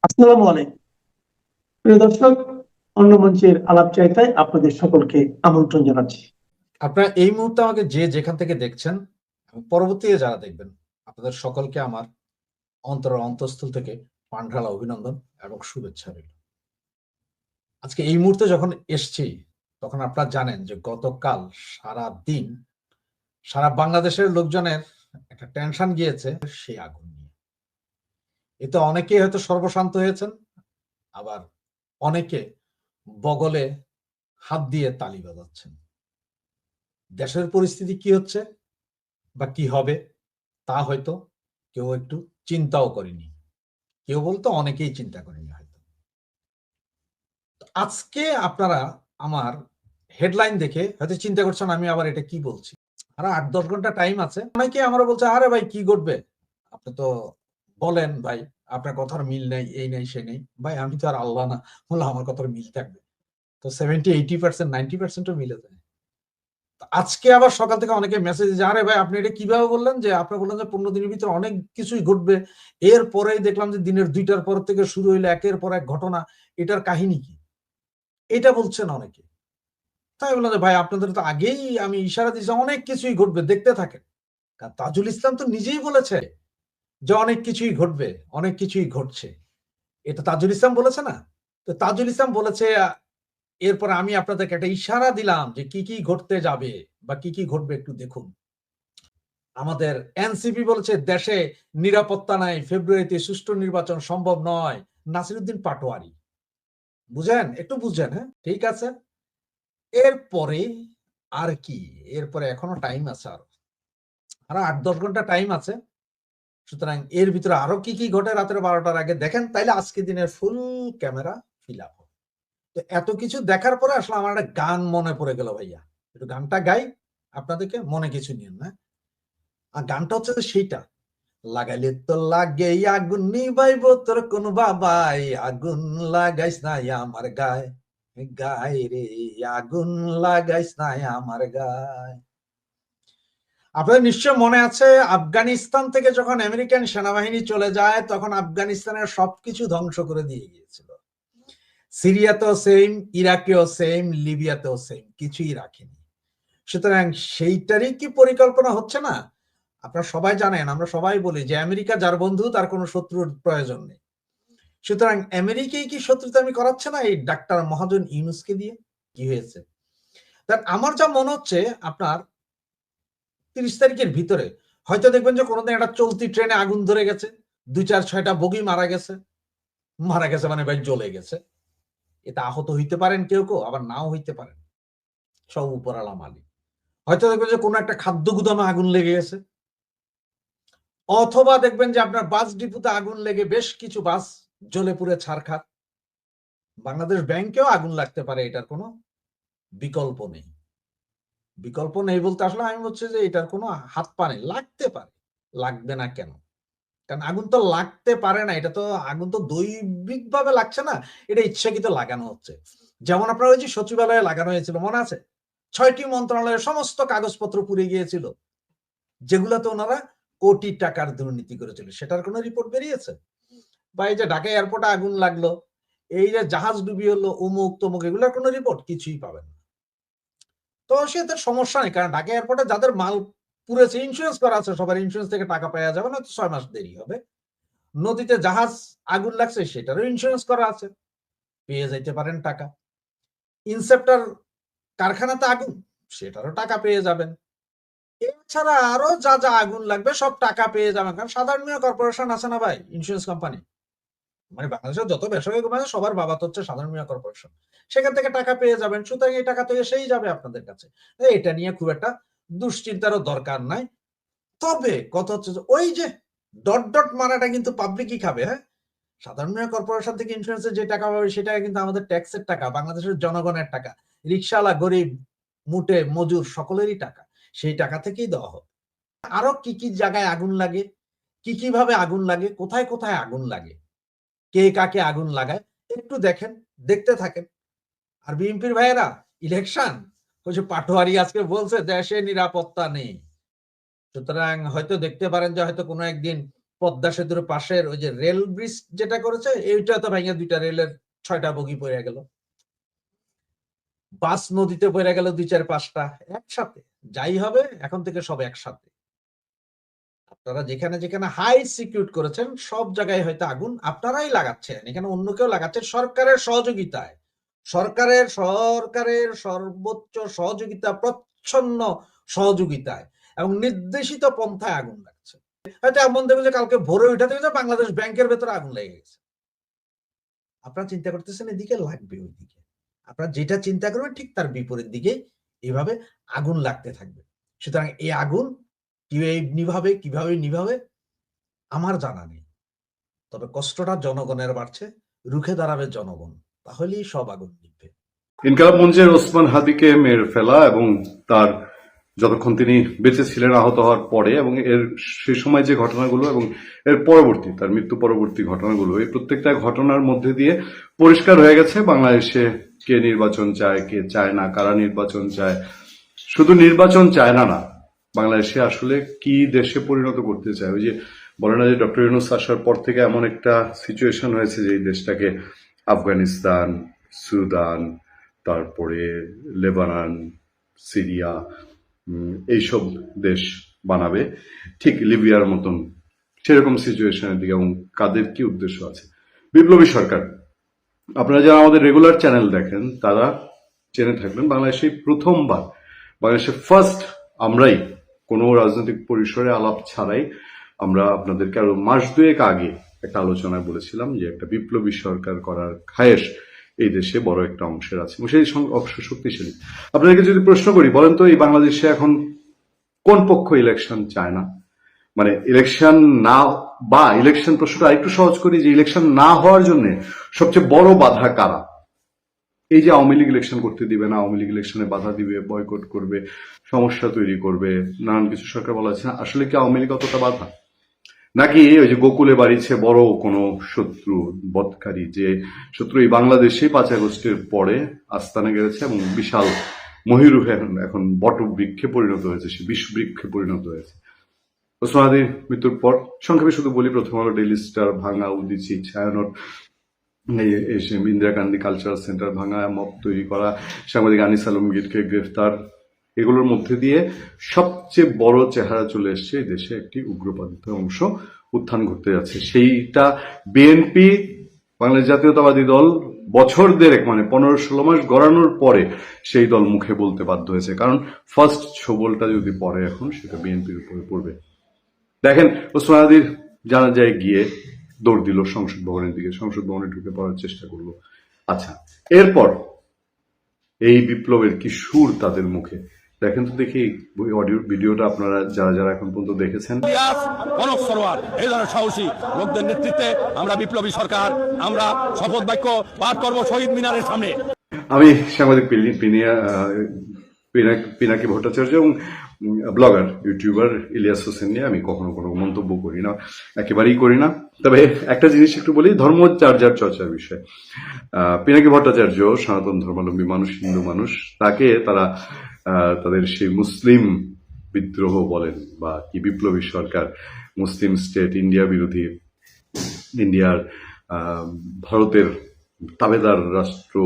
আসসালামু আলাইকুম প্রিয় দর্শক, অন্য মঞ্চের আলাপ চাইতায় আপনাদের সকলকে আমন্ত্রণ জানাচ্ছি। আপনারা এই মুহূর্তে আমাকে যে যেখান থেকে দেখছেন এবং পরবর্তীতে যারা দেখবেন, আপনাদের সকলকে আমার অন্তরের অন্তঃস্থল থেকে প্রাণঢালা অভিনন্দন এবং শুভেচ্ছা রইল। আজকে এই মুহূর্তে যখন এসছি, তখন আপনারা জানেন যে গতকাল সারাদিন সারা বাংলাদেশের লোকজনের একটা টেনশন গিয়েছে সেই আগুন নিয়ে। এতে অনেকেই হয়তো সর্বশান্ত হয়েছেন, আবার অনেকে বগলে হাত দিয়ে তালি বাজাচ্ছেন। দেশের পরিস্থিতি কি হচ্ছে বা কি হবে তা হয়তো কেউ একটু চিন্তাও করেনি। কেউ বলতো অনেকেই চিন্তা করেনি হয়তো। আজকে আপনারা আমার হেডলাইন দেখে হয়তো চিন্তা করছেন আমি আবার এটা কি বলছি। আর ৮-১০ ঘন্টা টাইম আছে। অনেকে আমারও বলছে, আরে ভাই কি ঘটবে? আপনি তো বলেন ভাই, আপনার কথার মিল নেই, এই নেই সে নেই। ভাই আমি তো আর আল্লাহ না, বললে আমার কথার মিল থাকবে। তো 70-80% 90% ও মিলে যায়। আজকে আবার সকাল থেকে অনেকে মেসেজ দিয়েছে, আরে ভাই আপনি এটা কিভাবে বললেন যে আপনি বললেন যে ১৫ দিনের ভিতরে অনেক কিছুই ঘটবে। এরপরেই দেখলাম যে দিনের ২টার পর থেকে শুরু হইলো একের পর এক ঘটনা। এটার কাহিনী কি? এটা বলছেন অনেকে। তাই বললাম যে ভাই আপনাদের তো আগেই আমি ইশারা দিয়েছি অনেক কিছুই ঘটবে, দেখতে থাকেন। তাজুল ইসলাম তো নিজেই বলেছে যে অনেক কিছুই ঘটবে, অনেক কিছুই ঘটছে। এটা তাজুল ইসলাম বলেছে না? তো তাজুল ইসলাম বলেছে এরপর আমি আপনাদেরকে একটা ইশারা দিলাম যে কি ঘটতে যাবে বা কি ঘটবে একটু দেখুন। আমাদের এনসিপি বলেছে দেশে নিরাপত্তা নাই, ফেব্রুয়ারিতে সুষ্ঠু নির্বাচন সম্ভব নয়। নাসিরউদ্দিন পাটোয়ারি। বুঝেন? একটু বুঝেন, হ্যাঁ? ঠিক আছে। এরপরে আর কি? এরপরে এখনো টাইম আছে আরো। আরো ৮-১০ ঘন্টা টাইম আছে। সুতরাং এর ভিতরে আরো কি ঘটে রাতের ১২টার আগে দেখেন, তাইলে আজকে দিনের ফুল ক্যামেরা ফিল আপ হবে। তো এত কিছু দেখার পরে আসলে আমার একটা গান মনে পড়ে গেল ভাইয়া। একটু গানটা গাই আপনাদেরকে, মনে কিছু নিয়েন না। আর গানটা হচ্ছে যে সেইটা। লাগাইলে তো লাগে আগুন নিবাইব তোর কোন বাবাই, আগুন লাগাইস নাই আমার গায়, গায় রে আগুন লাগাইস নাই আমার গায়। আপনাদের নিশ্চয় মনে আছে আফগানিস্তান থেকে যখন আমেরিকান সেনাবাহিনী চলে যায় তখন আফগানিস্তানের সবকিছু ধ্বংস করে দিয়ে গিয়েছিল। সিরিয়াতেও সেম, ইরাকেও সেম, লিবিয়াতেও সেম, কিছুই রাখেনি। সুতরাং সেইটারই কি পরিকল্পনা হচ্ছে না? আপনারা সবাই জানেন, আমরা সবাই বলি যে আমেরিকা যার বন্ধু তার কোনো শত্রুর প্রয়োজন নেই। সুতরাং আমেরিকাই কি শত্রুতামি করাচ্ছে না এই ডাক্তার মহাজন ইউনূসকে দিয়ে? কি হয়েছে? আমার যা মনে হচ্ছে আপনার ৩০ তারিখের ভিতরে হয়তো দেখবেন যে কোনদিন একটা চলতি ট্রেনে আগুন ধরে গেছে। ২-৪-৬টা বগি মারা গেছে। মারা গেছে মানে ভাই জ্বলে গেছে। এতে আহত হইতে পারেন কেউ, আবার নাও হইতে পারেন। সব উপরওয়ালা মালিক। হয়তো দেখবেন যে কোন একটা খাদ্য গুদামে আগুন লেগে গেছে। অথবা দেখবেন যে আপনার বাস ডিপোতে আগুন লেগে বেশ কিছু বাস জ্বলে পুড়ে ছারখার। বাংলাদেশ ব্যাংকেও আগুন লাগতে পারে, এটার কোনো বিকল্প নেই। বিকল্প নেই বলতে আসলে আমি বলছি যে এটার কোনো হাত পা নেই। লাগতে পারে। লাগবে না কেন? কারণ আগুন তো লাগতে পারে না। এটা তো আগুন তো দৈবিকভাবে লাগছে না। এটা ইচ্ছাকৃত লাগানো হচ্ছে। যেমন আপনার ওই যে সচিবালয়ে লাগানো হয়েছিল মনে আছে? ৬ টি মন্ত্রণালয়ের সমস্ত কাগজপত্র পুড়ে গিয়েছিল। যেগুলাতে উনারা কোটি টাকার দুর্নীতি করেছিল। সেটার কোনো রিপোর্ট বেরিয়েছে? বা এই যে ঢাকা এয়ারপোর্টে আগুন লাগলো, এই যে জাহাজ ডুবি হলো, অমুক তমুক এগুলার কোনো রিপোর্ট? কিছুই পাবেন না। তো সেটা সমস্যা নেই। কারণ ঢাকা এয়ারপোর্টে যাদের মাল পুড়েছে ইন্সুরেন্স করা আছে, সবার ইন্সুরেন্স থেকে টাকা পাওয়া যাবে না, তো ৬ মাস দেরি হবে। নদীতে জাহাজ আগুন লাগছে সেটারও ইন্সুরেন্স করা আছে। পেয়ে যাইতে পারেন টাকা। ইনসেপ্টর কারখানাতে আগুন, সেটারও টাকা পেয়ে যাবেন। এছাড়া আরো যা আগুন লাগবে সব টাকা পেয়ে যাবেন। কারণ সাধারণ মেয় কর্পোরেশন আছে না ভাই, ইন্সুরেন্স কোম্পানি। মানে বাংলাদেশের যত বেসরকারি কোম্পানি সবার বাবা তো হচ্ছে সাধারণ মেয় কর্পোরেশন। সেখান থেকে টাকা পেয়ে যাবেন। সুতরাং এই টাকা তো এসেই যাবে আপনাদের কাছে। এটা নিয়ে খুব একটা দুশ্চিন্তারও দরকার নাই। তবে কথা হচ্ছে যে ওই যে ডট মারাটা কিন্তু পাবলিকই খাবে, হ্যাঁ? সাধারণ মেয় কর্পোরেশন থেকে ইন্সুরেন্সের যে টাকা পাবে সেটা কিন্তু আমাদের ট্যাক্সের টাকা, বাংলাদেশের জনগণের টাকা। রিকশাওয়ালা, গরিব, মুটে, মজুর সকলেরই টাকা। সেই টাকা থেকেই দেওয়া হবে। আরো কি জায়গায় আগুন লাগে, কিভাবে আগুন লাগে, কোথায় আগুন লাগে, কে কাকে আগুন লাগায় একটু দেখেন, দেখতে থাকেন। আর বিএনপির ভাইয়েরা ইলেকশন, ওই যে পাটোয়ারি আজকে বলছে দেশে নিরাপত্তা নেই। সুতরাং হয়তো দেখতে পারেন যে হয়তো কোনো একদিন পদ্মা সেতুর পাশের ওই যে রেল ব্রিজ যেটা করেছে, এইটা তো ভেঙে 2টা রেলের 6টা বগি পড়ে গেল, বাস নদীতে পড়ে গেল 2-4-5টা একসাথে। যাই হবে এখন থেকে সব একসাথে। আপনারা যেখানে যেখানে হাই সিকিউর করেছেন সব জায়গায় হয়তো আগুন আপনারাই লাগাচ্ছেন, এখানে অন্য কেউ লাগাচ্ছেন সরকারের সহযোগিতায়। সরকারের সর্বোচ্চ সহযোগিতা, প্রচ্ছন্ন সহযোগিতায় এবং নির্দেশিত পন্থায় আগুন লাগছে। হয়তো এমন দেখবে যে কালকে ভোরে উঠে দেখবে যে বাংলাদেশ ব্যাংকের ভেতরে আগুন লেগে গেছে। আপনারা চিন্তা করতেছেন এদিকে লাগবে ওইদিকে, আপনারা যেটা চিন্তা করবেন ঠিক তার বিপরীত দিকে এভাবে আগুন লাগতে থাকবে। সুতরাং এই আগুন কিভাবে নিভাবে আমার জানা নেই, তবে কষ্টটা জনগণের বাড়ছে, রুখে দাঁড়াবে জনগণ, তাহলেই সব আগুন নিভবে। ইনকিলাব মঞ্চের ওসমান হাদিকে মেরে ফেলা এবং তার যতক্ষণ তিনি বেঁচে ছিলেন আহত হওয়ার পরে এবং এর সে সময় যে ঘটনাগুলো এবং এর পরবর্তী তার মৃত্যু পরবর্তী ঘটনাগুলো, এই প্রত্যেকটা ঘটনার মধ্যে দিয়ে পরিষ্কার হয়ে গেছে বাংলাদেশে কে নির্বাচন চায়, কে চায় না, কারা নির্বাচন চায়। শুধু নির্বাচন চায় না, বাংলাদেশে আসলে কি দেশে পরিণত করতে চায়। ওই যে বলে না যে ডক্টর ইউনূস আসার পর থেকে এমন একটা সিচুয়েশন হয়েছে যে এই দেশটাকে আফগানিস্তান, সুদান, তারপরে লেবানন, সিরিয়া, এইসব দেশ বানাবে, ঠিক লিবিয়ার মতন সেরকম সিচুয়েশনের দিকে। এবং কাদের কি উদ্দেশ্য আছে? বিপ্লবী সরকার, আপনারা যারা আমাদের রেগুলার চ্যানেল দেখেন তারা জেনে থাকবেন বাংলাদেশে প্রথমবার, বাংলাদেশে ফার্স্ট আমরাই কোনো রাজনৈতিক পরিসরে আলাপ ছাড়াই আমরা আপনাদেরকে আরো মাস 2 আগে একটা আলোচনায় বলেছিলাম যে একটা বিপ্লবী সরকার করার খায়েশ এই দেশে বড় একটা অংশের আছে এবং সেই অংশ শক্তিশালী। আপনাদেরকে যদি প্রশ্ন করি, বলেন তো এই বাংলাদেশে এখন কোন পক্ষ ইলেকশন চায় না? মানে ইলেকশন না, বা ইলেকশন প্রশ্নটা আরেকটু সহজ করি, যে ইলেকশন না হওয়ার জন্য সবচেয়ে বড় বাধা কারা? এই যে আওয়ামী লীগ ইলেকশন করতে দিবে না, আওয়ামী লীগ ইলেকশনে বাধা দিবে, বয়কট করবে, সমস্যা তৈরি করবে, নানান কিছু সরকার বলা হচ্ছে না। আসলে কি আওয়ামী লীগ অতটা বাধা, নাকি ওই যে গোকুলে বাড়িছে বড় কোনো শত্রু, বদকারী যে শত্রু এই বাংলাদেশে 5 আগস্টের পরে আস্তানা গেছে এবং বিশাল মহিরুহে এখন বটবৃক্ষে পরিণত হয়েছে, সে বিষবৃক্ষে পরিণত হয়েছে। ওসমান হাদির মৃত্যুর পর সংক্ষেপে শুধু বলি, প্রথম আলো, ডেইলি স্টার ভাঙা, উদিচি, ছায়ানট, ইন্দিরা গান্ধী কালচারাল সেন্টার ভাঙা, মব তৈরি করা, সাংবাদিক আনিস আলমগীরকে গ্রেফতার, এগুলোর মধ্যে দিয়ে সবচেয়ে বড় চেহারা চলে এসছে এই দেশে একটি উগ্রপন্থী অংশ উত্থান ঘটতে যাচ্ছে। সেইটা বিএনপি, বাংলাদেশ জাতীয়তাবাদী দল বছর দেড়েক মানে 15-16 মাস গড়ানোর পরে সেই দল মুখে বলতে বাধ্য হয়েছে, কারণ ফার্স্ট ছোবলটা যদি পড়ে এখন সেটা বিএনপির উপরে পড়বে। দেখেন ওসমান হাদির জানাজায় গিয়ে দৌড় দিল সংসদ ভবনের দিকে, সংসদ ভবনে ঢুকে পড়ার চেষ্টা করলো। আচ্ছা, এরপর এই বিপ্লবের কি সুর তাদের মুখে, দেখেন তো দেখি অডিও ভিডিওটা আপনারা যারা যারা এখন পর্যন্ত দেখেছেন। কনক সরোয়ার এই ধরনের সাহসী লোকদের নেতৃত্বে আমরা বিপ্লবী সরকার, আমরা শপথ বাক্য পাঠ করব শহীদ মিনারের সামনে। আমি সাংবাদিক পিনাকি ভট্টাচার্য এবং ব্লগার ইউটিউবার ইলিয়াস হোসেন নিয়ে আমি কখনো কোনো মন্তব্য করি না, একেবারেই করি না। তবে একটা জিনিস একটু বলি, ধর্ম যার চর্চার বিষয়। পিনাকি ভট্টাচার্য সনাতন ধর্মাবলম্বী মানুষ, হিন্দু মানুষ, তাকে তারা তাদের সেই মুসলিম বিদ্রোহ বলেন বা কি বিপ্লবী সরকার, মুসলিম স্টেট, ইন্ডিয়া বিরোধী, ইন্ডিয়ার ভারতের তাবেদার রাষ্ট্র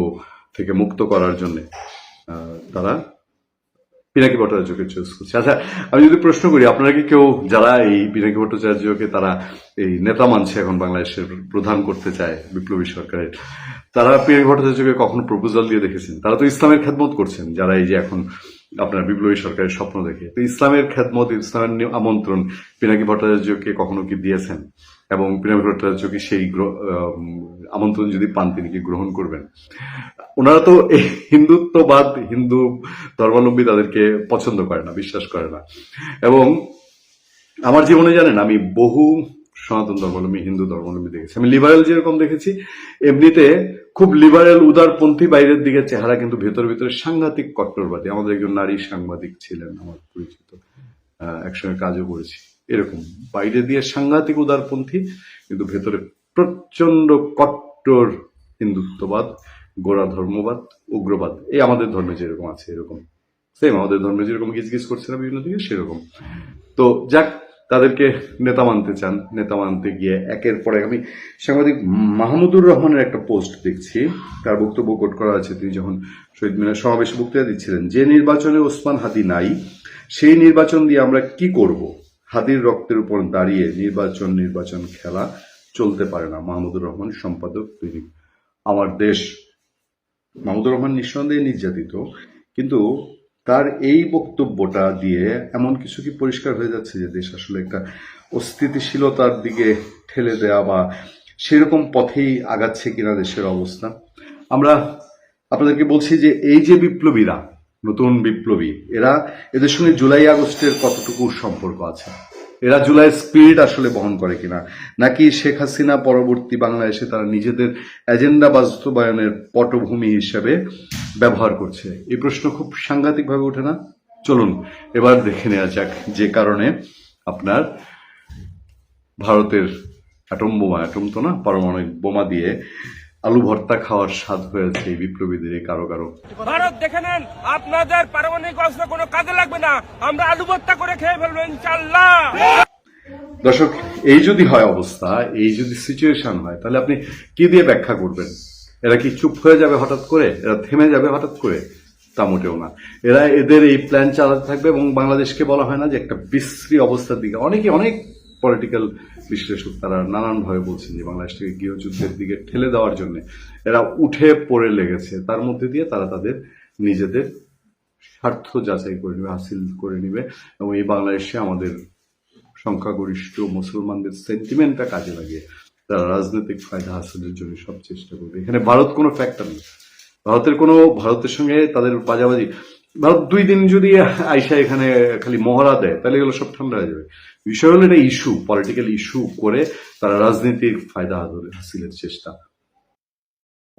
থেকে মুক্ত করার জন্য তারা পিনাকি ভট্টাচার্যকে চুজ করছে। আচ্ছা, আমি যদি প্রশ্ন করি, আপনারা কি কেউ যারা এই পিনাকি ভট্টাচার্যকে তারা এই নেতা মানছে, এখন বাংলাদেশের প্রধান করতে চায় বিপ্লবী সরকারের, তারা পিনাকি ভট্টাচার্যকে কখনো প্রপোজাল দিয়ে দেখেছেন? তারা তো ইসলামের খেদমত করছেন, যারা এই যে এখন আপনার বিপ্লবী সরকারের স্বপ্ন দেখে, তো ইসলামের খেদমত, ইসলামের আমন্ত্রণ পিনাকি ভট্টাচার্যকে কখনো কি দিয়েছেন? এবং পিনাকি ভট্টাচার্য কি সেই আমন্ত্রণ যদি পান তিনি কি গ্রহণ করবেন? ওনারা তো এই হিন্দুত্ববাদ, হিন্দু ধর্মাবলম্বী তাদেরকে পছন্দ করে না, বিশ্বাস করে না। এবং আমার জীবনে জানেন আমি বহু সনাতন ধর্মাবলম্বী, হিন্দু ধর্মাবলম্বী দেখেছি। আমি লিবারেল যেরকম দেখেছি, এমনিতে খুব লিবারেল উদারপন্থী বাইরের দিকে চেহারা, কিন্তু ভেতরে সাংঘাতিক কট্টরবাদী। আমাদের একজন নারী সাংবাদিক ছিলেন আমার পরিচিত, একসঙ্গে কাজও করেছি। এরকম বাইরে দিয়ে সাংঘাতিক উদারপন্থী, কিন্তু ভেতরে প্রচন্ড কট্টর হিন্দুত্ববাদ, গোড়া ধর্মবাদ, উগ্রবাদ। এই আমাদের ধর্মে যেরকম আছে এরকম সেম, আমাদের ধর্মে যেরকম গিজগিজ করছে না বিভিন্ন দিকে, সেরকম। তো যাক, তাদেরকে নেতা মানতে চান। নেতা মানতে গিয়ে একের পর এক, আমি সাংবাদিক মাহমুদুর রহমানের একটা পোস্ট দেখছি, তার বক্তব্য কোট করা আছে। তিনি যখন শহীদ মিনার সমাবেশে বক্তৃতা দিচ্ছিলেন, যে নির্বাচনে ওসমান হাদি নাই, সেই নির্বাচন দিয়ে আমরা কি করব? হাদির রক্তের উপর দাঁড়িয়ে নির্বাচন খেলা চলতে পারে না। মাহমুদুর রহমান, সম্পাদক দৈনিক আমার দেশ। মাহমুদুর রহমান নিঃসন্দেহে নির্যাতিত, কিন্তু তার এই বক্তব্যটা দিয়ে এমন কিছু কি পরিষ্কার হয়ে যাচ্ছে যে দেশ আসলে একটা অস্থিতিশীলতার দিকে ঠেলে দেয়া বা সেরকম পথেই আগাচ্ছে কিনা দেশের অবস্থা? আমরা আপনাদেরকে বলছি যে এই যে বিপ্লবীরা, নতুন বিপ্লবী, এদের সঙ্গে জুলাই আগস্টের কতটুকু সম্পর্ক আছে? এরা জুলাইয়ের স্পিরিট আসলে বহন করে কিনা, নাকি শেখ হাসিনা পরবর্তী বাংলাদেশে তারা নিজেদের এজেন্ডা বাস্তবায়নের পটভূমি হিসেবে ব্যবহার করছে? এই প্রশ্ন খুব সাংঘাতিকভাবে ওঠে না? চলুন এবার দেখে নেওয়া যাক যে কারণে আপনার ভারতের অ্যাটম তো না, পারমাণবিক বোমা দিয়ে আলু ভর্তা খাওয়ার স্বাদ হয়েছে এই বিপ্লবীদের কারো কারো। ভারত দেখে নেন, আপনাদের পারমাণবিক অস্ত্র কোনো কাজে লাগবে না, আমরা আলু ভর্তা করে খেয়ে ফেলবো ইনশাআল্লাহ। দর্শক, এই যদি হয় অবস্থা, এই যদি সিচুয়েশন হয়, তাহলে আপনি কি দিয়ে ব্যাখ্যা করবেন? এরা কি চুপ হয়ে যাবে হঠাৎ করে? এরা থেমে যাবে হঠাৎ করে? তা মোটেও না। এরা এদের এই প্ল্যান চালাতে থাকবে এবং বাংলাদেশকে বলা হয় না যে একটা বিশ্রী অবস্থার দিকে, অনেক পলিটিক্যাল বিশ্লেষক তারা নানানভাবে বলছেন যে বাংলাদেশটাকে গৃহযুদ্ধের দিকে ঠেলে দেওয়ার জন্য এরা উঠে পড়ে লেগেছে। তার মধ্যে দিয়ে তারা তাদের নিজেদের স্বার্থ যাচাই করে নেবে, হাসিল করে নেবে, এবং এই বাংলাদেশে আমাদের সংখ্যাগরিষ্ঠ মুসলমানদের সেন্টিমেন্টটা কাজে লাগিয়ে তারা রাজনৈতিক ফায়দা হাসিলের জন্য সব চেষ্টা করবে। এখানে ভারত কোনো ফ্যাক্টর নেই। ভারতের সঙ্গে তাদের বাজাবাজি, ভারত 2 দিন যদি আইসা এখানে খালি মহড়া দেয়, তাহলে এগুলো সব ঠান্ডা হয়ে যাবে। বিষয় হলো এটা ইস্যু, পলিটিক্যাল ইস্যু করে তারা রাজনীতির ফায়দা হাসিলের চেষ্টা।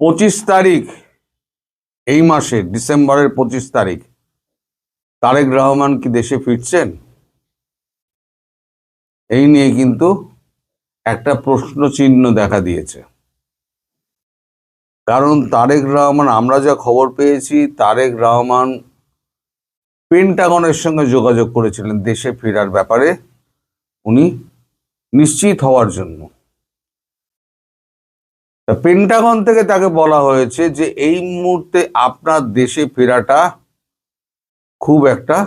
25 তারিখ, এই মাসে ডিসেম্বরের 25 তারিখ তারেক রহমান কি দেশে ফিরছেন? এই নিয়ে কিন্তু একটা প্রশ্ন চিহ্ন দেখা দিয়েছে। কারণ তারেক রহমান, আমরা যা খবর পেয়েছি, তারেক রহমান পেন্টাগনের সঙ্গে যোগাযোগ করেছিলেন দেশে ফেরার ব্যাপারে উনি নিশ্চিত হওয়ার জন্য। পেন্টাগন থেকে তাকে বলা হয়েছে যে এই মুহূর্তে আপনার দেশে ফেরাটা খুব একটা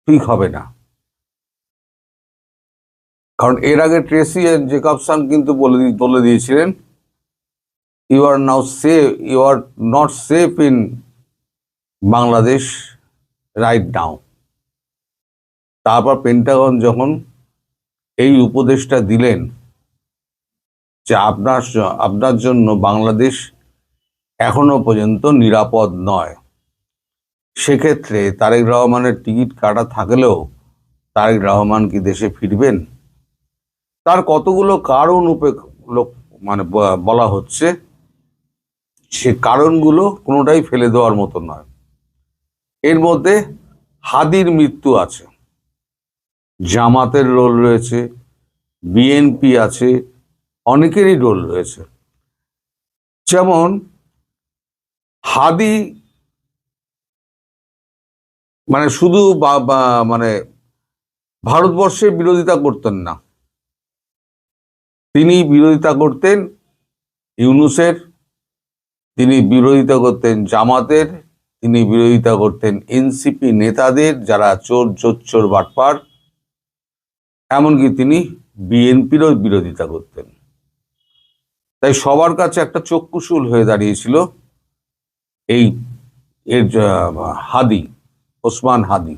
ঠিক হবে না। কারণ এর আগে ট্রেসি জেকবসন কিন্তু বলে দিয়েছিলেন, you are now safe, you are not safe in Bangladesh right now. তারপর পেন্টাগন যখন এই উপদেশটা দিলেন যে আপনার জন্য বাংলাদেশ এখনো পর্যন্ত নিরাপদ নয়, সেক্ষেত্রে তারেক রহমানের টিকিট কাটা থাকলেও তারেক রহমান কি দেশে ফিরবেন? তার কতগুলো কারণ বলা হচ্ছে, সে কারণগুলো কোনোটাই ফেলে দেওয়ার মতো নয়। এর মধ্যে হাদির মৃত্যু আছে, জামাতের রোল রয়েছে, বিএনপি আছে, অনেকেরই রোল রয়েছে। যেমন হাদি শুধু ভারতবর্ষের বিরোধিতা করতেন না, তিনি বিরোধিতা করতেন ইউনূসের, তিনি বিরোধিতা করতেন জামাতের, তিনি বিরোধিতা করতেন এনসিপি নেতাদের যারা চোর বাটপার, এমনকি তিনি বিএনপিরও বিরোধিতা করতেন। তাই সবার কাছে একটা চক্ষুশূল হয়ে দাঁড়িয়েছিল হাদি, ওসমান হাদি।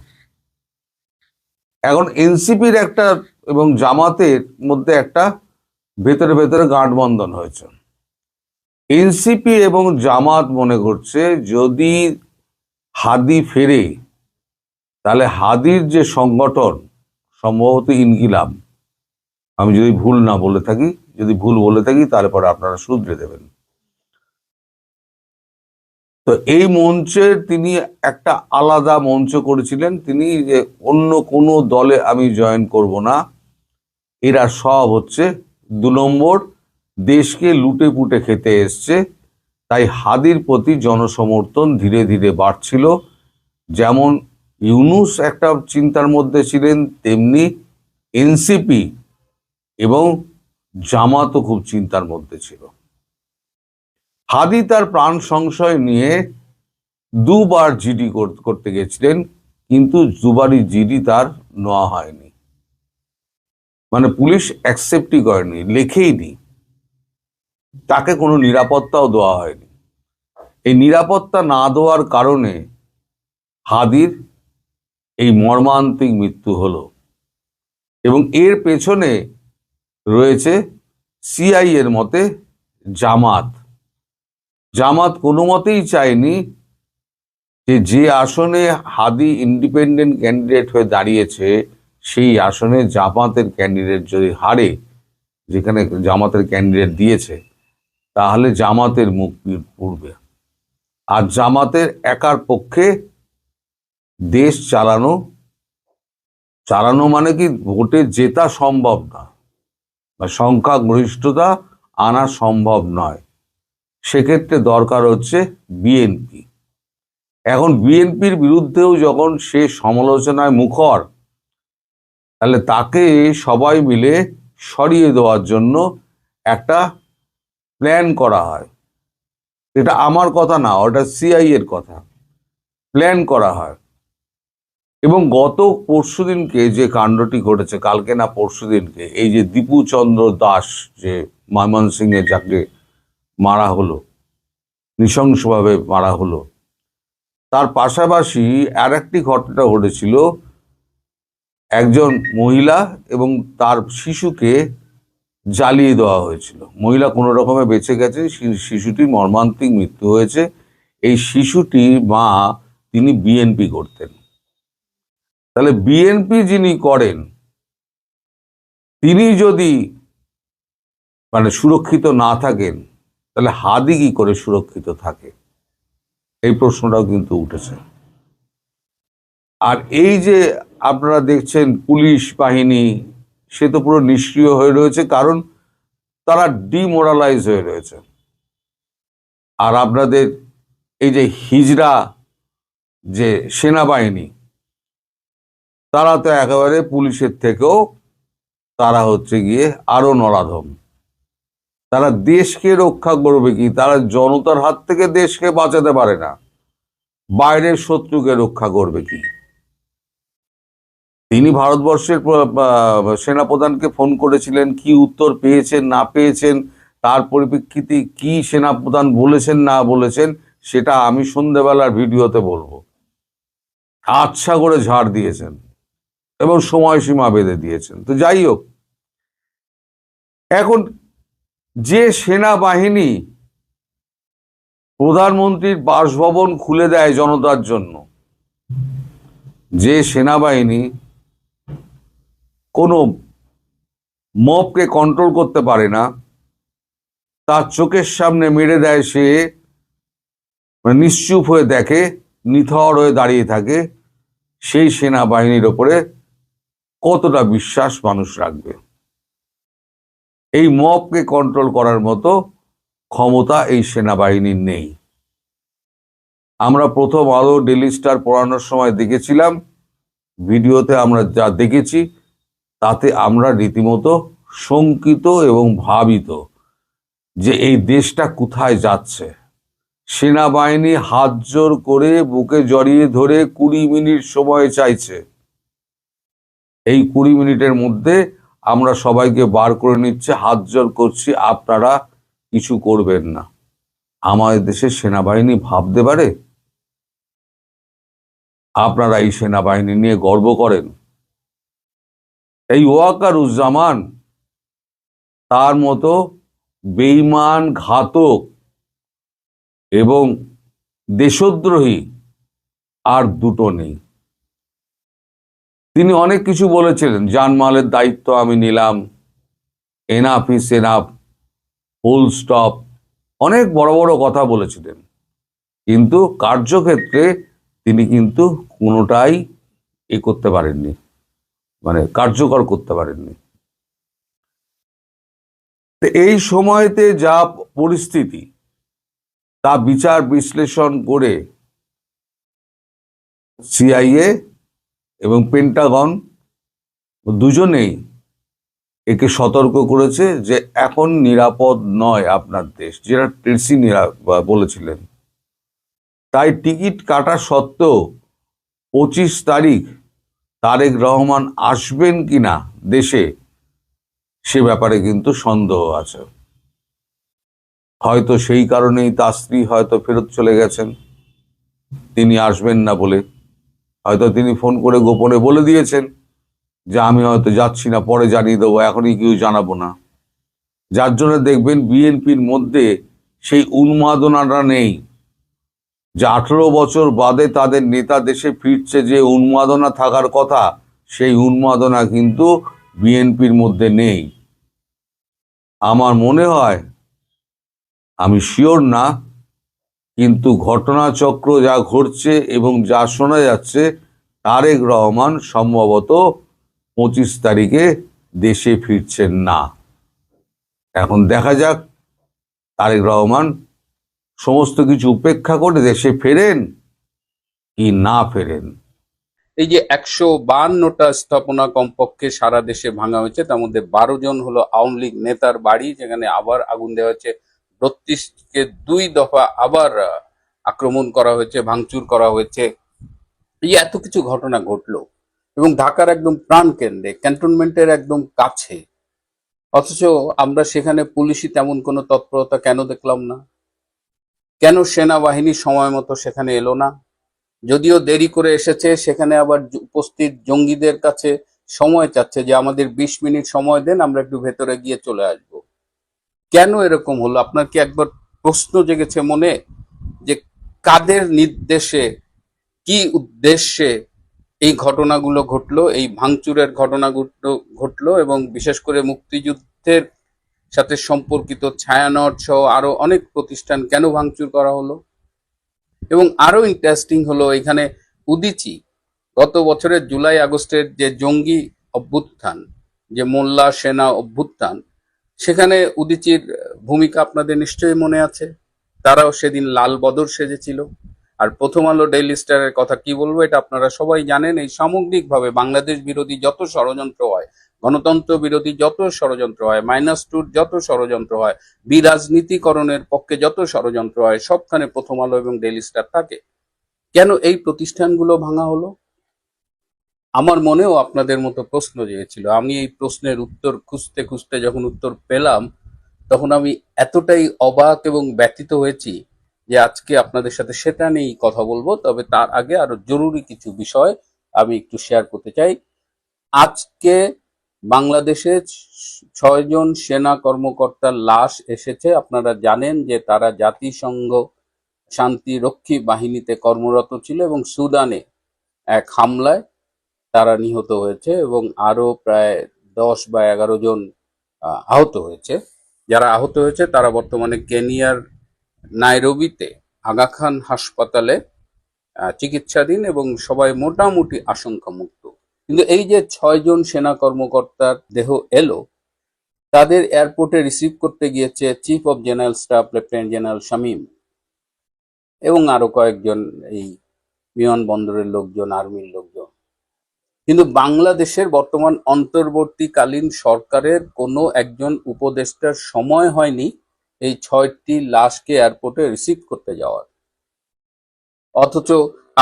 এখন এনসিপির একটা এবং জামাতের মধ্যে একটা ভেতরে গাঁটবন্ধন হয়েছে। এনসিপি এবং জামাত মনে করছে যদি হাদি ফেরে, তাহলে হাদির যে সংগঠন, সম্ভবত ইনকিলাব, আমি যদি ভুল বলে থাকি তাহলে পরে আপনারা শুধরে দেবেন। তো এই মঞ্চে তিনি একটা আলাদা মঞ্চ করেছিলেন, তিনি যে অন্য কোনো দলে আমি জয়েন করব না, এরা সব হচ্ছে 2 নম্বর, দেশকে লুটে পুটে খেতে এসছে। তাই হাদির প্রতি জনসমর্থন ধীরে ধীরে বাড়ছিল। যেমন ইউনূস একটা চিন্তার মধ্যে ছিলেন, তেমনি এনসিপি এবং জামাতও খুব চিন্তার মধ্যে ছিল। হাদি তার প্রাণ সংশয় নিয়ে দুবার জিডি করতে গেছিলেন, কিন্তু দুবারই জিডি তার নেওয়া হয়নি, মানে পুলিশ অ্যাকসেপ্টই করেনি, লেখেইনি, তাকে কোনো নিরাপত্তাও দেওয়া হয়নি। এই নিরাপত্তা না দেওয়ার কারণে হাদির এই মর্মান্তিক মৃত্যু হলো। এবং এর পেছনে রয়েছে সিআই এর মতে জামাত কোনো মতেই চায়নি যে আসনে হাদি ইন্ডিপেন্ডেন্ট ক্যান্ডিডেট হয়ে দাঁড়িয়েছে সেই আসনে জামাতের ক্যান্ডিডেট যদি হারে, যেখানে জামাতের ক্যান্ডিডেট দিয়েছে, তাহলে জামাতের মুখ পুড়বে। আর জামাতের একার পক্ষে দেশ চালানো মানে কি ভোটে জেতা সম্ভব না, বা সংখ্যাগরিষ্ঠতা আনা সম্ভব নয়। সেক্ষেত্রে দরকার হচ্ছে বিএনপি। এখন বিএনপির বিরুদ্ধেও যখন সে সমালোচনায় মুখর, তাহলে তাকে সবাই মিলে সরিয়ে দেওয়ার জন্য একটা প্ল্যান করা হয়। এটা আমার কথা না, ওটা সিআই এর কথা। প্ল্যান করা হয়। এবং গত পরশুদিনকে যে কাণ্ডটি ঘটেছে, কালকে না পরশুদিনকে, এই যে দীপু চন্দ্র দাস, যে ময়মনসিংহে যাকে মারা হলো, নৃশংসভাবে মারা হলো, তার পাশাপাশি আর একটি ঘটনা ঘটেছিল। একজন মহিলা এবং তার শিশুকে জ্বালিয়ে দেওয়া হয়েছিল। মহিলা কোনো রকমে বেঁচে গেছে, শিশুটির মর্মান্তিক মৃত্যু হয়েছে। এই শিশুটির মা, তিনি বিএনপি করতেন। তাহলে বিএনপি যিনি করেন, তিনি যদি মানে সুরক্ষিত না থাকেন, তাহলে হাদি কি করে সুরক্ষিত থাকে? এই প্রশ্নটাও কিন্তু উঠেছে। আর এই যে আপনারা দেখছেন পুলিশ বাহিনী, সে তো পুরো নিষ্ক্রিয় হয়ে রয়েছে, কারণ তারা ডিমোরালাইজ হয়ে রয়েছে। আর আপনাদের এই যে হিজড়া যে সেনাবাহিনী, তারা তো একেবারে পুলিশের থেকেও তারা হচ্ছে গিয়ে আরো নরাধম। তারা দেশকে রক্ষা করবে কি? তারা জনতার হাত থেকে দেশকে বাঁচাতে পারে না, বাইরের শত্রুকে রক্ষা করবে কি? তিনি ভারতবর্ষের সেনাপ্রধানকে ফোন করেছিলেন, কি উত্তর পেয়েছেন না পেয়েছেন, তার পরিপ্রেক্ষিতে কি সেনাপ্রধান বলেছেন না বলেছেন, সেটা আমি সন্ধ্যেবেলার ভিডিওতে বলবো। আচ্ছা করে ঝাড় দিয়েছেন এবং সময়সীমা বেঁধে দিয়েছেন। তো যাই হোক, এখন যে সেনাবাহিনী প্রধানমন্ত্রীর বাসভবন খুলে দেয় জনতার জন্য, যে সেনাবাহিনী কোনো মবকে কন্ট্রোল করতে পারে না, তার চোখের সামনে মেরে দেয়, সে নিশ্চুপ হয়ে দেখে, নিথর হয়ে দাঁড়িয়ে থাকে, সেই সেনাবাহিনীর ওপরে কতটা বিশ্বাস মানুষ রাখবে? এই মবকে কন্ট্রোল করার মতো ক্ষমতা এই সেনাবাহিনীর নেই। আমরা প্রথম আলো ডেইলি স্টার পড়ানোর সময় দেখেছিলাম, ভিডিওতে আমরা যা দেখেছি তাতে আমরা রীতিমতো শঙ্কিত এবং ভাবিত যে এই দেশটা কোথায় যাচ্ছে। সেনাবাহিনী হাত জোর করে বুকে জড়িয়ে ধরে 20 মিনিট সময় চাইছে। এই 20 মিনিটের মধ্যে আমরা সবাইকে বার করে নিচ্ছে, হাত জোর করছি, আপনারা কিছু করবেন না। আমাদের দেশের সেনাবাহিনী ভাবতে পারে? আপনারা এই সেনাবাহিনী নিয়ে গর্ব করেন? এই ওয়াকারুজ্জামান, তার মতো বেঈমান, ঘাতক এবং দেশদ্রোহী আর দুটো নেই। তিনি অনেক কিছু বলেছিলেন, জানমালের দায়িত্ব আমি নিলাম, enough is enough, full stop, অনেক বড় বড় কথা বলেছিলেন, কিন্তু কার্যক্ষেত্রে তিনি কিন্তু কোনোটাই করতে পারেননি, মানে কার্যকর করতে পারেননি। এই সময়তে যা পরিস্থিতি, তা বিচার বিশ্লেষণ করে সিআইএ এবং পেন্টাগন দুজনেই একে সতর্ক করেছে যে এখন নিরাপদ নয় আপনার দেশ, যেটা ট্রেসি বলেছিলেন। তাই টিকিট কাটা সত্ত্বেও 25 তারিখ তারেক রহমান আসবেন কিনা দেশে, সে ব্যাপারে কিন্তু সন্দেহ আছে। হয়তো সেই কারণেই তার স্ত্রী হয়তো ফেরত চলে গেছেন, তিনি আসবেন না বলে। হয়তো তিনি ফোন করে গোপনে বলে দিয়েছেন যে আমি হয়তো যাচ্ছি না, পরে জানিয়ে দেবো, এখনই কেউ জানাবো না। যার জন্য দেখবেন বিএনপির মধ্যে সেই উন্মাদনাটা নেই, যে 18 বছর বাদে তাদের নেতা দেশে ফিরছে, যে উন্মাদনা থাকার কথা, সেই উন্মাদনা কিন্তু বিএনপির মধ্যে নেই। আমার মনে হয়, আমি শিওর না, কিন্তু ঘটনাচক্র যা ঘটছে এবং যা শোনা যাচ্ছে, তারেক রহমান সম্ভবত 25 তারিখে দেশে ফিরছেন না। এখন দেখা যাক তারেক রহমান সমস্ত কিছু উপেক্ষা করে দেশে ফেরেন কি না ফেরেন। এই যে 152টা স্থাপনা কমপক্ষে সারা দেশে ভাঙা হয়েছে, তার মধ্যে 12 জন হলো আওয়ামী লীগ নেতার বাড়ি, যেখানে আবার আগুন দেওয়া হয়েছে। 32কে 2 দফা আবার আক্রমণ করা হয়েছে, ভাঙচুর করা হয়েছে। এই এত কিছু ঘটনা ঘটলো এবং ঢাকার একদম প্রাণ কেন্দ্রে, ক্যান্টনমেন্টের একদম কাছে, অথচ আমরা সেখানে পুলিশি তেমন কোনো তৎপরতা কেন দেখলাম না? কেন সেনাবাহিনী সময় মতো সেখানে এলো না? যদিও দেরি করে এসেছে, সেখানে আবার উপস্থিত জঙ্গিদের কাছে সময় চাচ্ছে যে আমাদের 20 মিনিট সময় দেন, আমরা একটু ভেতরে গিয়ে চলে আসব। কেন এরকম হলো? আপনার কি একবার প্রশ্ন জেগেছে মনে যে কাদের নির্দেশে, কি উদ্দেশ্যে এই ঘটনাগুলো ঘটলো, এই ভাঙচুরের ঘটনাগুলো ঘটলো, এবং বিশেষ করে মুক্তিযুদ্ধের সাথে সম্পর্কিত ছায়ানট সহ আরো অনেক প্রতিষ্ঠান কেন ভাঙচুর করা হলো? এবং আরো ইন্টারেস্টিং হলো, এখানে উদীচী গত বছরের জুলাই আগস্টের যে জঙ্গি অভ্যুত্থান, যে মোল্লা সেনা অভ্যুত্থান, সেখানে উদীচীর ভূমিকা আপনাদের নিশ্চয়ই মনে আছে। তারাও সেদিন লাল বদর সেজেছিল। আর প্রথম আলো, ডেইলি স্টারের কথা কি বলবো, এটা আপনারা সবাই জানেন। এই সামগ্রিকভাবে বাংলাদেশ বিরোধী যত ষড়যন্ত্র হয়, গণতন্ত্র বিরোধী যত ষড়যন্ত্র হয়, -2 যত ষড়যন্ত্র হয়, বিরাজনীতিকরণের পক্ষে যত ষড়যন্ত্র হয়, সবখানে প্রথম আলো এবং ডেইলি স্টার থাকে। কেন এই প্রতিষ্ঠানগুলো ভাঙা হলো? আমার মনেও আপনাদের মতো প্রশ্ন জেগেছিল। আমি এই প্রশ্নের উত্তর খুঁজতে খুঁজতে যখন উত্তর পেলাম, তখন আমি এতটাই অবাক এবং ব্যথিত হয়েছি যে আজকে আপনাদের সাথে সেটা নিয়েই কথা বলবো। তবে তার আগে আরো জরুরি কিছু বিষয় আমি একটু শেয়ার করতে চাই। আজকে বাংলাদেশে 6 জন সেনা কর্মকর্তার লাশ এসেছে। আপনারা জানেন যে তারা জাতিসংঘ শান্তিরক্ষী বাহিনীতে কর্মরত ছিল এবং সুদানে এক হামলায় তারা নিহত হয়েছে, এবং আরো প্রায় 10 বা 11 জন আহত হয়েছে। যারা আহত হয়েছে তারা বর্তমানে কেনিয়ার নাইরোবিতে আগা খান হাসপাতালে চিকিৎসাধীন এবং সবাই মোটামুটি আশঙ্কামুক্ত। কিন্তু এই যে 6 জন সেনা কর্মকর্তার দেহ এলো, তাদের এয়ারপোর্টে রিসিভ করতে গিয়েছে chief of general staff lieutenant general Shamim এবং আরো কয়েকজন এই বিমানবন্দরের লোকজন, আর্মির লোকজন। কিন্তু বাংলাদেশের বর্তমান অন্তর্বর্তীকালীন সরকারের কোনো একজন উপদেষ্টার সময় হয়নি এই 6টি লাশকে এয়ারপোর্টে রিসিভ করতে যাওয়ার। অথচ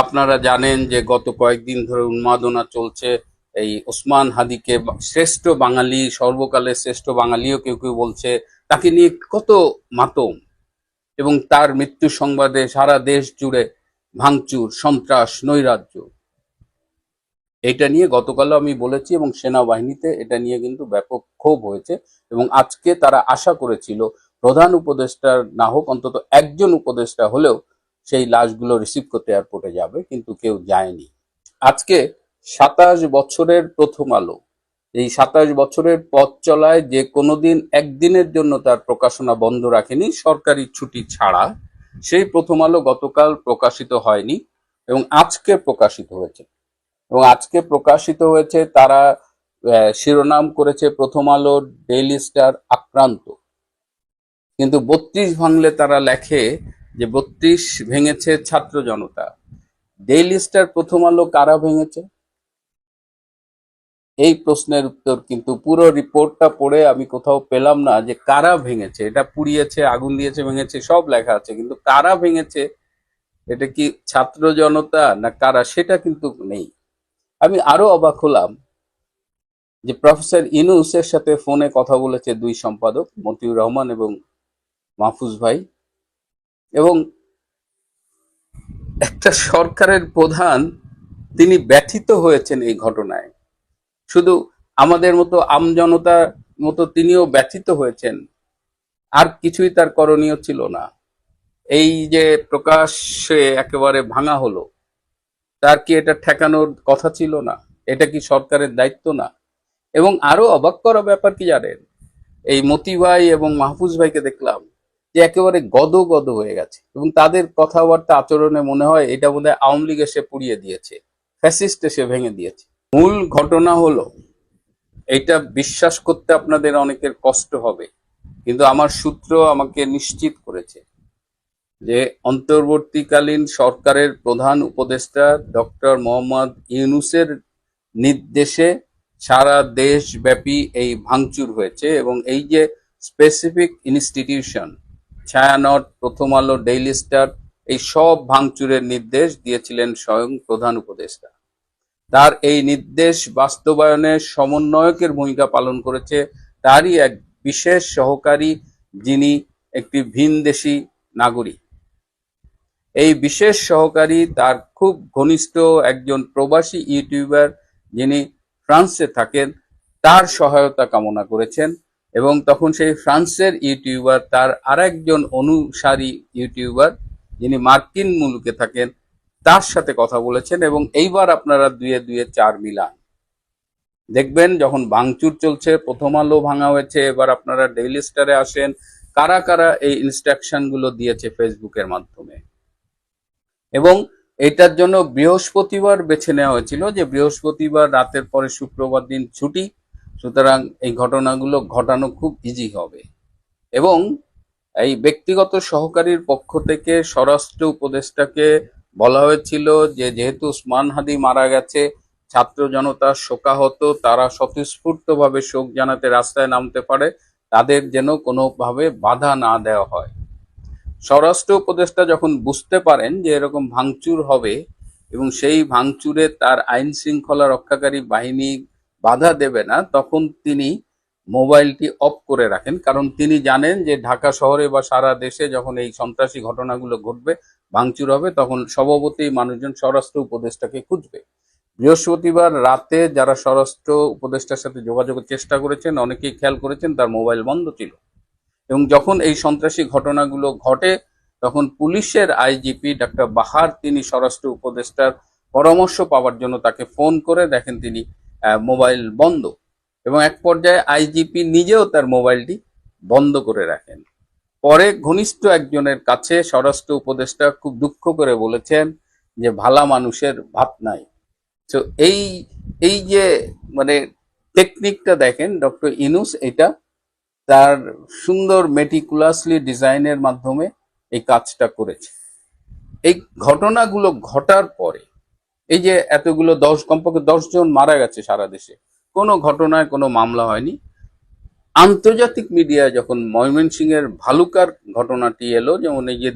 আপনারা জানেন যে গত কয়েকদিন ধরে উন্মাদনা চলছে। এই ওসমান হাদিকে শ্রেষ্ঠ বাঙালি, সর্বকালের শ্রেষ্ঠ বাঙালিও কেউ কেউ বলছে, তাকে নিয়ে কত মাতম, এবং তার মৃত্যু সংবাদে সারা দেশ জুড়ে ভাঙচুর, সন্ত্রাস, নৈরাজ্য। এটা নিয়ে গতকালও আমি বলেছি, এবং সেনাবাহিনীতে এটা নিয়ে কিন্তু ব্যাপক ক্ষোভ হয়েছে। এবং আজকে তারা আশা করেছিল প্রধান উপদেষ্টার না হোক, অন্তত একজন উপদেষ্টা হলেও সেই লাশগুলো রিসিভ করতে এয়ারপোর্টে যাবে, কিন্তু কেউ যায়নি। আজকে 27 বছরের প্রথম আলো, এই 27 বছরের পথ চলায় যে কোনোদিন একদিনের জন্য তার প্রকাশনা বন্ধ রাখেনি, সরকারি ছুটি ছাড়া, সেই প্রথম আলো গতকাল প্রকাশিত হয়নি এবং আজকে প্রকাশিত হয়েছে। এবং আজকে প্রকাশিত হয়েছে, তারা শিরোনাম করেছে প্রথম আলো ডেইলি স্টার আক্রান্ত, কিন্তু 32 ভাঙলে তারা লেখে যে 32 ভেঙেছে ছাত্র জনতা। ডেইলি স্টার প্রথম আলো কারা ভেঙেছে? এই প্রশ্নের উত্তর কিন্তু পুরো রিপোর্টটা পড়ে আমি কোথাও পেলাম না যে কারা ভেঙেছে। এটা পুড়িয়েছে, আগুন দিয়েছে, ভেঙেছে, সব লেখা আছে, কিন্তু কারা ভেঙেছে, এটা কি ছাত্র জনতা না কারা, সেটা কিন্তু নেই। আমি আরো অবাক হলাম যে প্রফেসর ইউনূসের সাথে ফোনে কথা বলেছে দুই সম্পাদক, মতিউর রহমান এবং মাহফুজ ভাই, এবং একটা সরকারের প্রধান তিনি ব্যথিত হয়েছেন এই ঘটনায়। শুধু আমাদের মতো আমজনতার মতো তিনিও ব্যথিত হয়েছেন, আর কিছুই তার করণীয় ছিল না। এই যে প্রকাশ্যে একেবারে ভাঙা হলো, তার কি এটা ঠেকানোর কথা ছিল না? এটা কি সরকারের দায়িত্ব না? এবং আরো অবাক করা ব্যাপার কি জানেন, এই মতি ভাই এবং মাহফুজ ভাইকে দেখলাম যে একেবারে গদ হয়ে গেছে, এবং তাদের কথাবার্তা আচরণে মনে হয় এটা বোধহয় আওয়ামী লীগ এসে পুড়িয়ে দিয়েছে, ফ্যাসিস্ট এসে ভেঙে দিয়েছে। মূল ঘটনা হলো, এটা বিশ্বাস করতে আপনাদের অনেকের কষ্ট হবে, কিন্তু আমার সূত্র আমাকে নিশ্চিত করেছে যে অন্তর্বর্তীকালীন সরকারের প্রধান উপদেষ্টা ডক্টর মোহাম্মদ ইউনূসের নির্দেশে সারা দেশব্যাপী এই ভাঙচুর হয়েছে, এবং এই যে স্পেসিফিক ইনস্টিটিউশন ছায়ানট, প্রথম আলো, ডেইলি স্টার, এই সব ভাঙচুরের নির্দেশ দিয়েছিলেন স্বয়ং প্রধান উপদেষ্টা। তার এই নির্দেশ বাস্তবায়নে সমন্বয়কের ভূমিকা পালন করেছে তারই এক বিশেষ সহকারী, যিনি একটি ভিনদেশী নাগরিক। এই বিশেষ সহকারী তার খুব ঘনিষ্ঠ একজন প্রবাসী ইউটিউবার, যিনি ফ্রান্সে থাকেন, তার সহায়তা কামনা করেছেন, এবং তখন সেই ফ্রান্সের ইউটিউবার তার আরেকজন অনুসারী ইউটিউবার, যিনি মার্কিন মুলুকে থাকেন, তার সাথে কথা বলেছেন। এবং এইবার আপনারা দুয়ে দুয়ে চার মিলান, দেখবেন যখন ভাঙচুর চলছে, প্রথম আলো ভাঙা হয়েছে, এবার আপনারা ডেইলি স্টারে আসেন, কারা কারা এই ইনস্ট্রাকশন গুলো দিয়েছে ফেসবুকের মাধ্যমে। এবং এটার জন্য বৃহস্পতিবার বেছে নেওয়া হয়েছিল, যে বৃহস্পতিবার রাতের পরে শুক্রবার দিন ছুটি, সুতরাং এই ঘটনাগুলো ঘটানো খুব ইজি হবে। এবং এই ব্যক্তিগত সহকারীর পক্ষ থেকে স্বরাষ্ট্র উপদেষ্টাকে বলা হয়েছিল যে যেহেতু ওসমান হাদি মারা গেছে, ছাত্র জনতা শোকাহত, তারা স্বতঃস্ফূর্তভাবে শোক জানাতে রাস্তায় নামতে পারে, তাদের যেন কোনোভাবে বাধা না দেওয়া হয়। স্বরাষ্ট্র উপদেষ্টা যখন বুঝতে পারেন যে এরকম ভাঙচুর হবে এবং সেই ভাঙচুরে তার আইন শৃঙ্খলা রক্ষাকারী বাহিনী বাধা দেবে না, তখন তিনি মোবাইলটি অফ করে রাখেন, কারণ তিনি জানেন যে ঢাকা শহরে বা সারা দেশে যখন এই সন্ত্রাসী ঘটনাগুলো ঘটবে, ভাঙচুর হবে, তখন স্বভাবতই মানুষজন স্বরাষ্ট্র উপদেষ্টাকে খুঁজবে। বৃহস্পতিবার রাতে যারা স্বরাষ্ট্র উপদেষ্টার সাথে যোগাযোগের চেষ্টা করেছেন, অনেকেই খেয়াল করেছেন তার মোবাইল বন্ধ ছিল। এবং যখন এই সন্ত্রাসী ঘটনাগুলো ঘটে, তখন পুলিশের আইজিপি ডাক্তার বাহার তিনি স্বরাষ্ট্র উপদেষ্টার পরামর্শ পাওয়ার জন্য তাকে ফোন করে দেখেন তিনি মোবাইল বন্ধ, এবং এক পর্যায়ে আইজিপি নিজেও তার মোবাইলটি বন্ধ করে রাখেন। পরে ঘনিষ্ঠ একজনের কাছে স্বরাষ্ট্র উপদেষ্টা খুব দুঃখ করে বলেছেন যে ভালা মানুষের ভাত নাই। তো এই যে মানে টেকনিকটা দেখেন, ডক্টর ইউনূস এটা তার সুন্দর মেটিকুলাসলি ডিজাইনের মাধ্যমে এই কাজটা করেছে। এই ঘটনাগুলো ঘটার পরে এই যে এতগুলো কমপক্ষে 10 জন মারা গেছে সারা দেশে, কোনো ঘটনায় কোনো মামলা হয়নি। আন্তর্জাতিক মিডিয়ায় যখন ময়মনসিংহের ভালুকার ঘটনাটি এলো, যেমন এই যে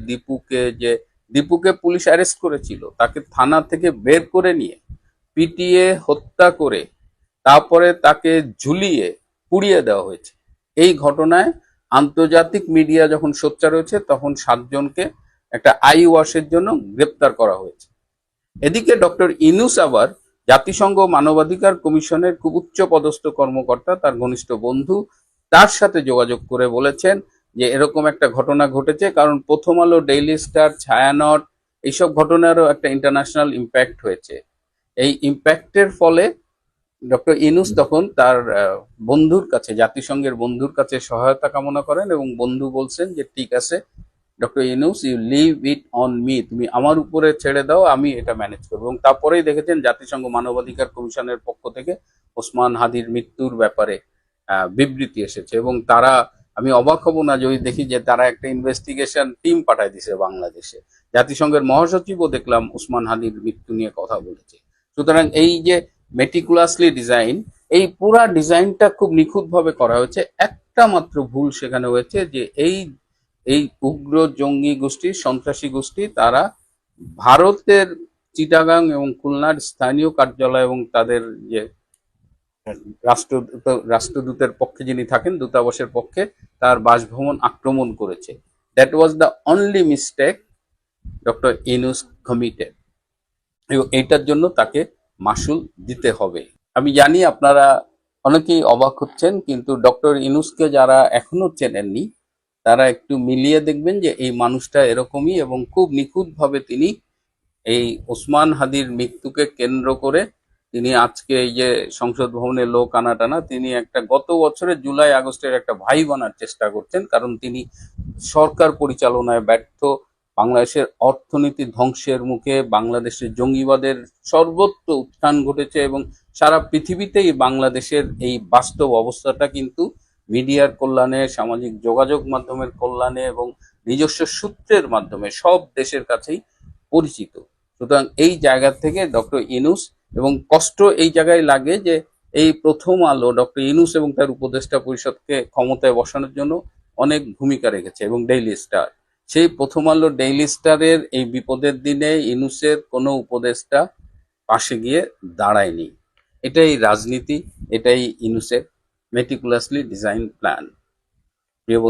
দীপুকে পুলিশ অ্যারেস্ট করেছিল, তাকে থানা থেকে বের করে নিয়ে পিটিয়ে হত্যা করে তারপরে তাকে ঝুলিয়ে পুড়িয়ে দেওয়া হয়েছে। এই ঘটনায় আন্তর্জাতিক মিডিয়া যখন সোচ্চার হয়েছে, তখন 7 জনকে একটা আই ওয়াশের জন্য গ্রেপ্তার করা হয়েছে। এদিকে ডক্টর ইউনূস আবার জাতিসংঘ মানবাধিকার কমিশনের খুব উচ্চ পদস্থ কর্মকর্তা, তার ঘনিষ্ঠ বন্ধু, তার সাথে যোগাযোগ করে বলেছেন যে এরকম একটা ঘটনা ঘটেছে, কারণ প্রথম আলো, ডেইলি স্টার, ছায়ানট, এইসব ঘটনারও একটা ইন্টারন্যাশনাল ইম্প্যাক্ট হয়েছে। এই ইম্প্যাক্টের ফলে ডক্টর ইউনূস তখন তার বন্ধুর কাছে, জাতিসংঘের বন্ধুর কাছে সহায়তা কামনা করেন, এবং বন্ধু বলছেন যে ঠিক আছে doctor Yunus, you leave it on me, তুমি আমার উপরে ছেড়ে দাও, আমি এটা ম্যানেজ করবো। এবং তারপরেই দেখেছেন জাতিসংঘ মানবাধিকার কমিশনের পক্ষ থেকে ওসমান হাদির মৃত্যুর ব্যাপারে বিবৃতি এসেছে, এবং তারা আমি অবাক হব না যদি দেখি যে তারা একটা ইনভেস্টিগেশন টিম পাঠায় দিছে বাংলাদেশে। জাতিসংঘের মহাসচিবও দেখলাম ওসমান হাদির মৃত্যু নিয়ে কথা বলেছে। সুতরাং এই যে মেটিকুলাসলি ডিজাইন, এই পুরা ডিজাইনটা খুব নিখুঁতভাবে করা হয়েছে। একটা মাত্র ভুল সেখানে হয়েছে যে এই উগ্র জঙ্গি গোষ্ঠী, সন্ত্রাসী গোষ্ঠী, তারা ভারতের চিটাগাং এবং খুলনার স্থানীয় কার্যালয় এবং তাদের যে রাষ্ট্রদূতের পক্ষে যিনি থাকেন, দূতাবাসের পক্ষে, তার বাসভবন আক্রমণ করেছে। That was the only mistake doctor Yunus committed, এবং এইটার জন্য তাকে মাসুল দিতে হবে। আমি জানি আপনারা অনেকেই অবাক হচ্ছেন, কিন্তু ডক্টর ইউনূসকে যারা এখনো চেনেননি তারা একটু মিলিয়ে দেখবেন যে এই মানুষটা এরকমই, এবং খুব নিখুঁতভাবে তিনি এই ওসমান হাদির মৃত্যুকে কেন্দ্র করে তিনি আজকে এই যে সংসদ ভবনে লোক আনা টানা, তিনি একটা গত বছরের জুলাই আগস্টের একটা ভাই বানার চেষ্টা করছেন। কারণ তিনি সরকার পরিচালনায় ব্যর্থ, বাংলাদেশের অর্থনীতি ধ্বংসের মুখে, বাংলাদেশের জঙ্গিবাদের সর্বত্র উত্থান ঘটেছে, এবং সারা পৃথিবীতেই বাংলাদেশের এই বাস্তব অবস্থাটা কিন্তু মিডিয়ার কল্যাণে, সামাজিক যোগাযোগ মাধ্যমের কল্যাণে এবং নিজস্ব সূত্রের মাধ্যমে সব দেশের কাছেই পরিচিত। সুতরাং এই জায়গা থেকে ডক্টর ইউনূস, এবং কষ্ট এই জায়গায় লাগে যে এই প্রথম আলো ডক্টর ইউনূস এবং তার উপদেষ্টা পরিষদকে ক্ষমতায় বসানোর জন্য অনেক ভূমিকা রেখেছে, এবং ডেইলি স্টার, সেই প্রথম আলো ডেইলি স্টারের এই বিপদের দিনে ইউনূসের কোনো উপদেষ্টা পাশে গিয়ে দাঁড়ায়নি। এটাই রাজনীতি, এটাই ইউনূসের মেটিকুলাসলি ডিজাইন প্ল্যান। প্রিয়